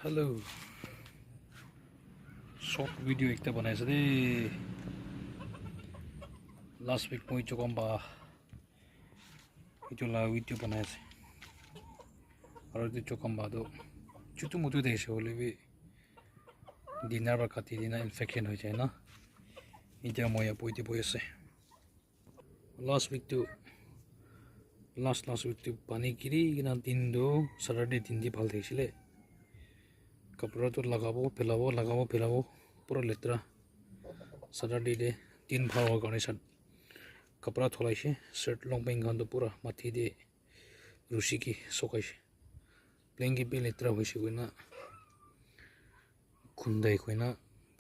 Hello, short video ekta banai ase de. Last week moi chokamba itu la video banai ase. Aru itu chokamba do chutu mutu de ase hole bi dinner ba khati dina infection hoi jai na. India moi apoiti boi ase. Last week to pani kiri gina din do Saturday din di bhal deisile. कपड़ा तो लगाबो पेलाबो पूरा लेतरा Saturday दे तीन भाव गाने सन कपड़ा थोलाइसे shirt long pant गान तो पूरा माथि दे रुसी की सोकाइसे प्लेंगी पे लेतरा होइसे कोइना खुंदाइ कोइना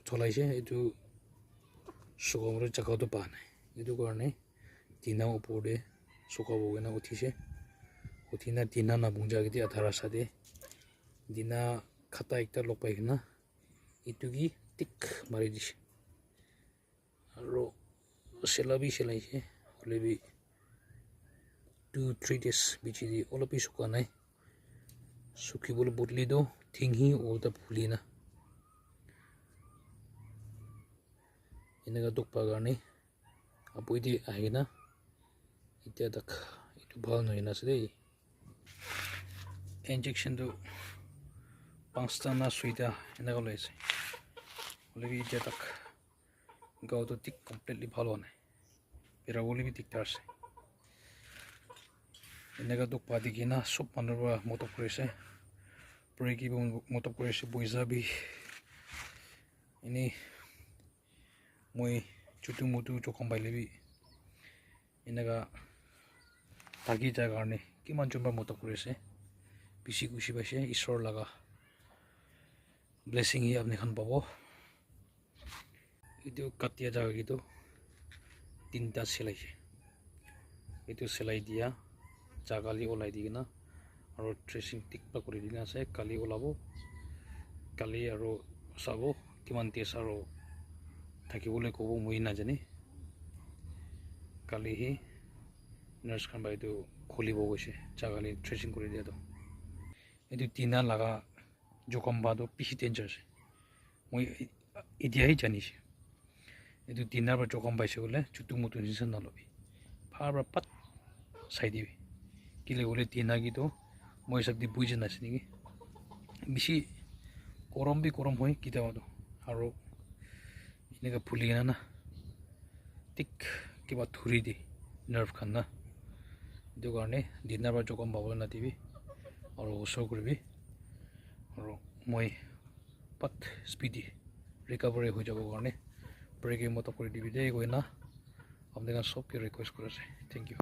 थोलाइसे एतु सोकामरो जगह तो पाने एतु कारणे दिना ऊपर दे सोकाबो गना उठिना दिना ना बुंजा गति अधारा सादे दिना खाता एकटा लग पाइ ना इतुगी टिक मारि दिसे आरो सेलाइसे हले बि 2-3 days बिचिदि ओलपि सुका नाइ सुखि बोल बुटलि दो थिंहि ओलता फुलिना इनगा दुख पागाने अपुइदि आइना इत्या तक इतु भाल नइना से इंजेक्शन दो पांचटा ना सुइटा एना गलाइसे हले बि इत्या तक गाव तो टिक कम्प्लीटली भालो नाइ पेरा बोली भी दिखता है इनका दुख पाती की ना सब मनरवा मोटो करे से पूरे की मोटो करे से बुइजा भी इन्हें मोई चुटू मुटू चोकम बाइले भी इनका ताकि जागा ने कि मंचुम्बा मोटो करे से पिसी कुशी बाइसे ईश्वर लगा ब्लेसिंग ही अपने खान पाबो इतो काटिया जागा की तो तीनटा सिलाइसे इतो सिलाई दिया जागाली ओलाई दिना और ट्रेसिंग टिकपा करि दिना আছে কালি ওলাবো কালি আৰু চাবো কিমান তেজ আৰু থাকিবলৈ কব মই নাজানি কালি হি নাৰ্স খান বাইটো খুলিব গৈছে জাগালি ট্ৰেচিং কৰি দিয়া তো এটো তিনা লাগা জখম বাদো পিছি ডেঞ্জাৰ আছে মই ইতিয়াই জানিছে এটো দিনাৰ পৰা জখম পাইছে বলে চুটু মুটু নিছন নলবি ফাৰবা পাত চাই দিবি কিলে বলে দিনা কি তো মই সব দি বুঝে নাছি নেকি বেশি গরম হয় কিতা তো আৰু এনেকা ফুলি না টিক কিবা ধুৰি দি নাৰ্ভ খান না এটো কাৰণে দিনাৰ পৰা জখম পাবলৈ নাদিবি আৰু ওচৰ কৰিবি আৰু মই পাত স্পিডি ৰিকভাৰি হৈ যাব কাৰণে ব্ৰেকিং মতো কৰি দিবি দেই গৈ না আপোনাক সবকে ৰিকুৱেষ্ট কৰিছে থ্যাংক ইউ